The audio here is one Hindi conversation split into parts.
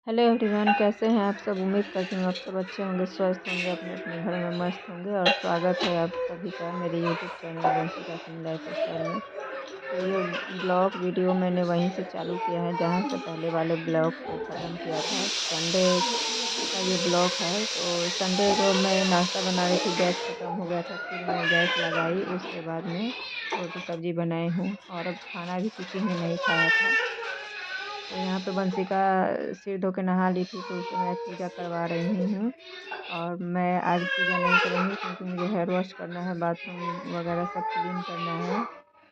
हेलो एवरीवन, कैसे हैं आप सब। उम्मीद करती हूँ आप सब अच्छे होंगे, स्वस्थ होंगे, अपने अपने घर में मस्त होंगे। और स्वागत है आप सभी का मेरे YouTube channel Vanshika Singh life style में। तो ये ब्लॉग वीडियो मैंने वहीं से चालू किया है जहाँ से पहले वाले ब्लॉग को ख़त्म किया था। संडे का ये ब्लॉग है। तो संडे को मैं नाश्ता बना रही थी, गैस ख़त्म हो गया था, फिर मैं गैस लगाई, उसके बाद में रोटी सब्ज़ी बनाई हूँ और अब खाना भी किसी ने नहीं खाया था। तो यहाँ पे बंशिका सिर धो के नहा ली थी, तो उसे मैं पूजा करवा रही हूँ। और मैं आज पूजा नहीं करूँगी क्योंकि मुझे हेयर वॉश करना है, बाथरूम वगैरह सब क्लीन करना है।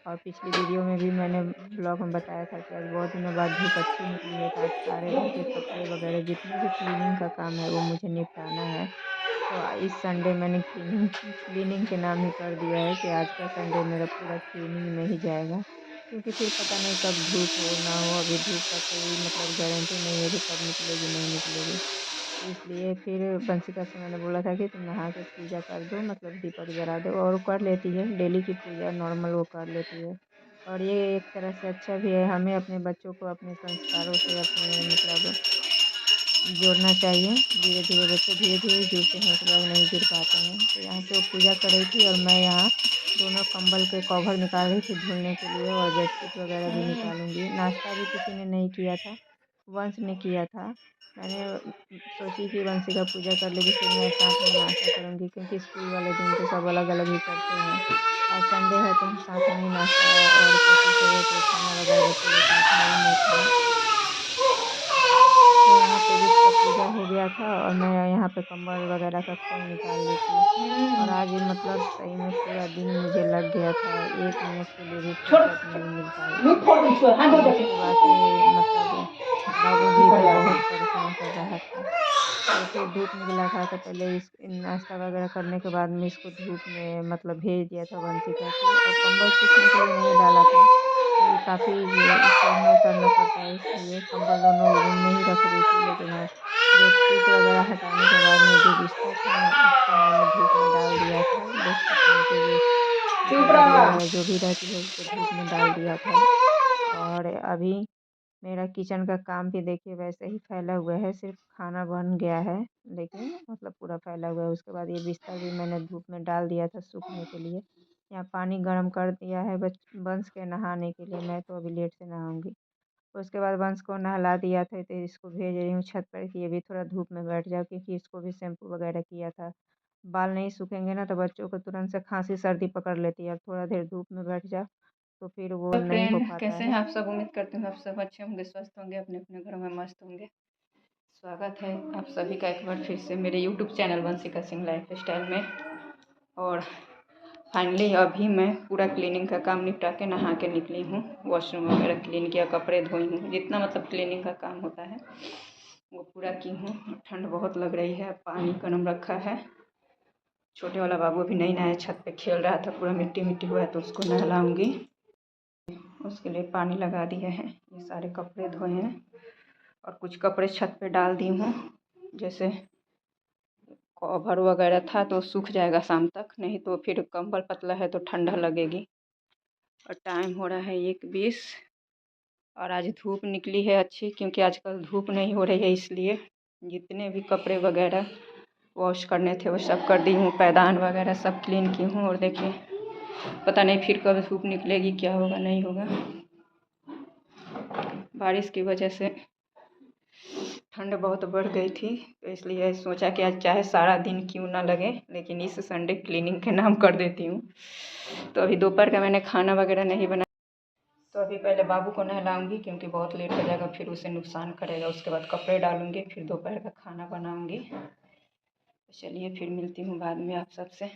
और पिछली वीडियो में भी मैंने ब्लॉग में बताया था कि आज बहुत दिनों बाद धूप अच्छी निकली है, तो आज सारे घर के कपड़े वगैरह जितने भी क्लीनिंग का काम है वो मुझे निपटाना है। तो इस संडे मैंने क्लीनिंग क्लीनिंग के नाम ही कर दिया है कि आज का संडे मेरा पूरा क्लीनिंग में ही जाएगा। क्योंकि फिर पता नहीं कब धूप हो ना हो, अभी धूप का कोई मतलब गारंटी नहीं है कि कब निकलेगी नहीं निकलेगी। तो इसलिए फिर बंशिका से मैंने बोला था कि तुम नहा के पूजा कर दो, मतलब दीपक जला दो। और वो कर लेती है, डेली की पूजा नॉर्मल वो कर लेती है। और ये एक तरह से अच्छा भी है, हमें अपने बच्चों को अपने संस्कारों से अपने मतलब जोड़ना चाहिए। धीरे धीरे बच्चे धीरे धीरे जुड़ते हैं, एक बार नहीं जुड़ पाते हैं। तो यहाँ पे वो पूजा कर रही थी और मैं यहाँ दोनों कंबल के कवर निकाल रही थी धुलने के लिए, और बेडशीट वगैरह भी निकालूंगी। नाश्ता भी किसी ने नहीं किया था, वंश ने किया था। मैंने सोची कि वंशी का पूजा कर लेगी, फिर मैं साथ में नाश्ता करूँगी, क्योंकि स्कूल वाले दिन तो सब अलग अलग ही करते हैं। आज संडे है तो हम साथ में ही नाश्ता, और कोशिश यही है कि खाना वगैरह बच्चों के साथ में ही मैं खाऊँ। तो यहाँ पे भी इसका पूजा हो गया था और मैं यहाँ पे कंबल वगैरह का खोल निकाल ली थी। और आज मतलब सही में पूरा दिन मुझे लग गया था, 1 मिनट के लिए भी छोड़ फुर्सत नहीं मिल पाई मुंह थी। फोड़ दूँ इसको हाथ धो फिर दे उसके बाद से मतलब बाबू भी इधर बहुत परेशान कर रहा था। तो फिर धूप निकला था तो पहले इस नाश्ता वगैरह करने के बाद में इसको धूप में मतलब भेज दिया था वंशिका को, और कंबल सूखने के लिए नहीं डाला था क्योंकि काफ़ी चढ़ना उतरना पड़ता है, इसलिए कंबल दोनों रूम में ही रख दी थी। लेकिन अब बेडशीट वगैरह हटाने के बाद में जो बिस्तर था ना, उसको मैंने धूप में डाल दिया था। देख सकते हैं कि जो चुप मतलब दरी रहा। वगैरह जो भी रहती है उसको धूप में डाल दिया था। और अभी मेरा किचन का काम भी देखिए वैसे ही फैला हुआ है, सिर्फ खाना बन गया है, लेकिन मतलब पूरा फैला हुआ है। उसके बाद ये बिस्तर भी मैंने धूप में डाल दिया था सूखने के लिए। यहाँ पानी गर्म कर दिया है बंस के नहाने के लिए, मैं तो अभी लेट से नहाऊंगी। उसके बाद बंस को नहला दिया था, तो इसको भेज रही हूँ छत पर कि ये भी थोड़ा धूप में बैठ जाओ, क्योंकि इसको भी शैम्पू वगैरह किया था। बाल नहीं सूखेंगे ना तो बच्चों को तुरंत से खांसी सर्दी पकड़ लेती है, और थोड़ा देर धूप में बैठ जाओ तो फिर वो तो नहीं हो फ्रेंड, पाता कैसे हैं है। आप सब। उम्मीद करती हूँ आप सब अच्छे होंगे, स्वस्थ होंगे, अपने अपने घरों में मस्त होंगे। स्वागत है आप सभी का एक बार फिर से मेरे YouTube channel Vanshika Singh life style में। और फाइनली अभी मैं पूरा क्लीनिंग का काम निपटा के नहा के निकली हूँ। वॉशरूम वगैरह क्लीन किया, कपड़े धोई हूँ, जितना मतलब क्लीनिंग का काम होता है वो पूरा की हूँ। ठंड बहुत लग रही है, पानी गर्म रखा है। छोटे वाला बाबू अभी नहीं नहाया, छत पे खेल रहा था, पूरा मिट्टी मिट्टी हुआ है, तो उसको नहलाऊंगी। उसके लिए पानी लगा दिया है। ये सारे कपड़े धोए हैं और कुछ कपड़े छत पे डाल दी हूँ। जैसे कवर वगैरह था तो सूख जाएगा शाम तक, नहीं तो फिर कंबल पतला है तो ठंडा लगेगी। और टाइम हो रहा है 1:20 और आज धूप निकली है अच्छी, क्योंकि आजकल धूप नहीं हो रही है, इसलिए जितने भी कपड़े वगैरह वॉश करने थे वो सब कर दी हूँ। पैदान वगैरह सब क्लीन की हूँ। और देखिए पता नहीं फिर कब धूप निकलेगी, क्या होगा नहीं होगा। बारिश की वजह से ठंड बहुत बढ़ गई थी, तो इसलिए सोचा कि आज चाहे सारा दिन क्यों ना लगे, लेकिन इस संडे क्लीनिंग के नाम कर देती हूँ। तो अभी दोपहर का मैंने खाना वगैरह नहीं बनाया, तो अभी पहले बाबू को नहलाऊंगी क्योंकि बहुत लेट हो जाएगा, फिर उसे नुकसान करेगा। उसके बाद कपड़े डालूंगी, फिर दोपहर का खाना बनाऊंगी। तो चलिए फिर मिलती हूँ बाद में आप सबसे।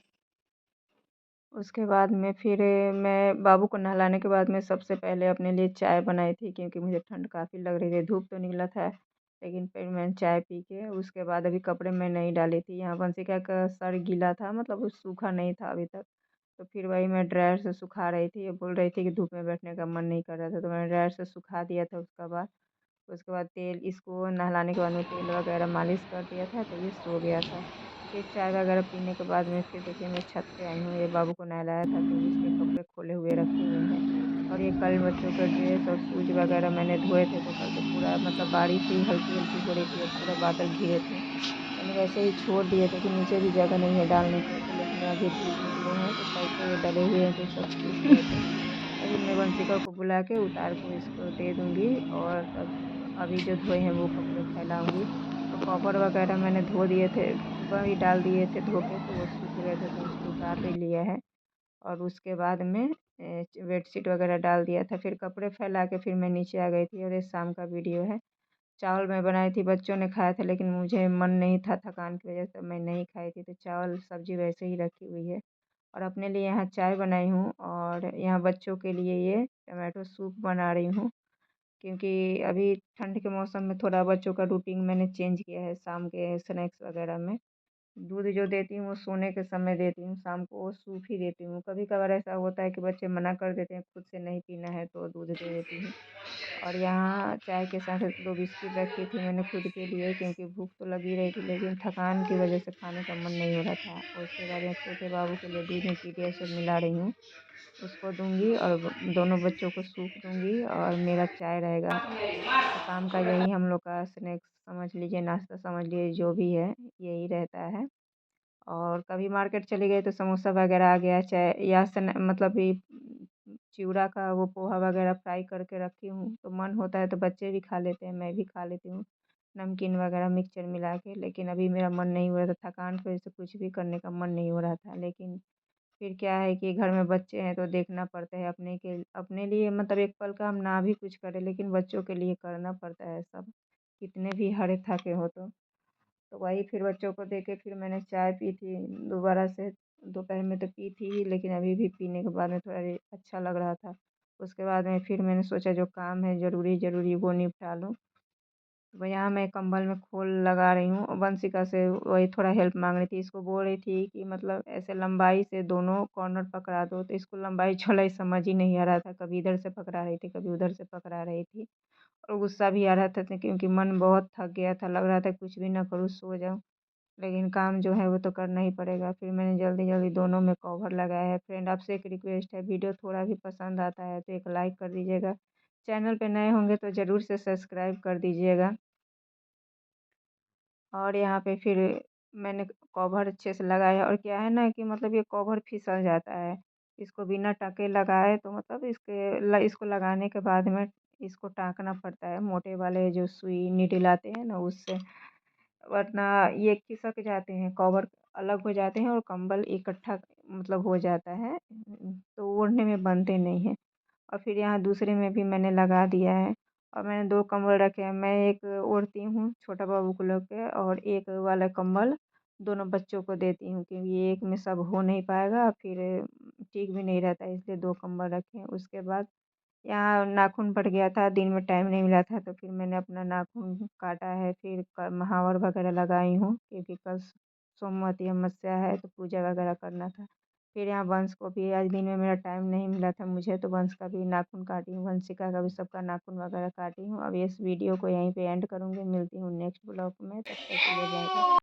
उसके बाद में फिर मैं बाबू को नहलाने के बाद में सबसे पहले अपने लिए चाय बनाई थी, क्योंकि मुझे ठंड काफ़ी लग रही थी। धूप तो निकला था, लेकिन फिर मैंने चाय पी के उसके बाद अभी कपड़े मैं नहीं डाली थी। यहाँ वंशिका का सर गीला था, मतलब वो सूखा नहीं था अभी तक। तो फिर वही मैं ड्रायर से सुखा रही थी। ये बोल रही थी कि धूप में बैठने का मन नहीं कर रहा था, तो मैंने ड्रायर से सुखा दिया था। उसके बाद तेल, इसको नहलाने के बाद में तेल वगैरह मालिश कर दिया था, तो ये सो गया था। फिर चाय वगैरह पीने के बाद में फिर देखिए मैं छत पे आई हूँ। ये बाबू को नहलाया था, तो इसके कपड़े खोले हुए रखे हुए हैं। और ये कल बच्चों का ड्रेस और शूज वगैरह मैंने धोए थे, तो कल तो पूरा मतलब बारिश ही हल्की हल्की हो रही थी और पूरा बादल घिरे थे। मैंने वैसे ही छोड़ दिए थे कि नीचे भी जगह नहीं है डालने को, तो लेकिन अभी धूप निकले हैं तो कल से डले हुए हैं तो सब सूख गए थे। अभी मैं वंशिका को बुला के उतार को इसको दे दूँगी और तब अभी जो धोए हैं वो कपड़े फैलाऊँगी। और कवर वगैरह मैंने धो दिए थे, सुबह ही डाल दिए थे धो के, तो वो सूख गए थे तो उसको उतार भी लिया है। और उसके बाद में बेडशीट वगैरह डाल दिया था, फिर कपड़े फैला के फिर मैं नीचे आ गई थी। और ये शाम का वीडियो है। चावल मैं बनाई थी, बच्चों ने खाया था लेकिन मुझे मन नहीं था, थकान की वजह से मैं नहीं खाई थी, तो चावल सब्जी वैसे ही रखी हुई है। और अपने लिए यहाँ चाय बनाई हूँ और यहाँ बच्चों के लिए ये टमाटो सूप बना रही हूँ, क्योंकि अभी ठंड के मौसम में थोड़ा बच्चों का रूटीन मैंने चेंज किया है। शाम के स्नैक्स वगैरह में दूध जो देती हूँ वो सोने के समय देती हूँ, शाम को वो सूप ही देती हूँ। कभी कभार ऐसा होता है कि बच्चे मना कर देते हैं, खुद से नहीं पीना है, तो दूध दे देती हूँ। और यहाँ चाय के साथ 2 बिस्किट रखी थी मैंने खुद के लिए, क्योंकि भूख तो लगी रही थी लेकिन थकान की वजह से खाने का मन नहीं हो रहा था। और उसके बाद यहाँ छोटे बाबू के लिए दूध में पीडियाश्योर मिला रही हूँ, उसको दूँगी और दोनों बच्चों को सूप दूँगी और मेरा चाय रहेगा। तो शाम का यही हम लोग का स्नैक्स समझ लीजिए, नाश्ता समझ लीजिए, जो भी है यही रहता है। और कभी मार्केट चली गई तो समोसा वगैरह आ गया, चाहे या मतलब ये चिवड़ा का वो पोहा वगैरह फ्राई करके रखी हूँ, तो मन होता है तो बच्चे भी खा लेते हैं, मैं भी खा लेती हूँ नमकीन वगैरह मिक्सचर मिला के। लेकिन अभी मेरा मन नहीं हो रहा था, थकान की वजह से कुछ भी करने का मन नहीं हो रहा था। लेकिन फिर क्या है कि घर में बच्चे हैं तो देखना पड़ता है, अपने लिए मतलब एक पल का हम ना भी कुछ करें लेकिन बच्चों के लिए करना पड़ता है सब, कितने भी हरे थके हो तो वही फिर बच्चों को दे के फिर मैंने चाय पी थी दोबारा से। दोपहर में तो पी थी ही, लेकिन अभी भी पीने के बाद में थोड़ा अच्छा लग रहा था। उसके बाद में फिर मैंने सोचा जो काम है ज़रूरी ज़रूरी वो निपटा लूँ। तो यहाँ मैं कंबल में खोल लगा रही हूँ और वंशिका से वही थोड़ा हेल्प मांग रही थी। इसको बोल रही थी कि मतलब ऐसे लंबाई से दोनों कॉर्नर पकड़ा दो, तो इसको लंबाई चौड़ाई समझ ही नहीं आ रहा था, कभी इधर से पकड़ा रही थी कभी उधर से पकड़ा रही थी। और गुस्सा भी आ रहा था क्योंकि मन बहुत थक गया था, लग रहा था कुछ भी ना करूँ सो जाऊँ, लेकिन काम जो है वो तो करना ही पड़ेगा। फिर मैंने जल्दी जल्दी दोनों में कवर लगाया है। फ्रेंड आपसे एक रिक्वेस्ट है, वीडियो थोड़ा भी पसंद आता है तो एक लाइक कर दीजिएगा, चैनल पे नए होंगे तो ज़रूर से सब्सक्राइब कर दीजिएगा। और यहाँ पे फिर मैंने कवर अच्छे से लगाया। और क्या है ना कि मतलब ये कवर फिसल जाता है, इसको बिना टाँके लगाए, तो मतलब इसको लगाने के बाद में इसको टाँकना पड़ता है मोटे वाले जो सुई नीडल आते हैं ना उससे, वरना ये खिसक जाते हैं, कवर अलग हो जाते हैं और कंबल इकट्ठा मतलब हो जाता है, तो ओढ़ने में बनते नहीं हैं। और फिर यहाँ दूसरे में भी मैंने लगा दिया है। और मैंने 2 कंबल रखे हैं, मैं एक ओढ़ती हूँ छोटा बाबू को लेके और एक वाला कंबल दोनों बच्चों को देती हूँ, क्योंकि एक में सब हो नहीं पाएगा, फिर ठीक भी नहीं रहता है, इसलिए 2 कंबल रखे हैं। उसके बाद यहाँ नाखून बढ़ गया था, दिन में टाइम नहीं मिला था, तो फिर मैंने अपना नाखून काटा है, फिर महावर वगैरह लगाई हूँ, क्योंकि कल सोमवती अमावस्या है तो पूजा वगैरह करना था। फिर यहाँ वंश को भी आज दिन में मेरा टाइम नहीं मिला था मुझे, तो वंश का भी नाखून काटी हूँ, वंशिका का भी सबका नाखून वगैरह काटी हूँ। अब इस वीडियो को यहीं पे एंड करूँगी, मिलती हूँ नेक्स्ट ब्लॉग में, तब तक के लिए बाय बाय।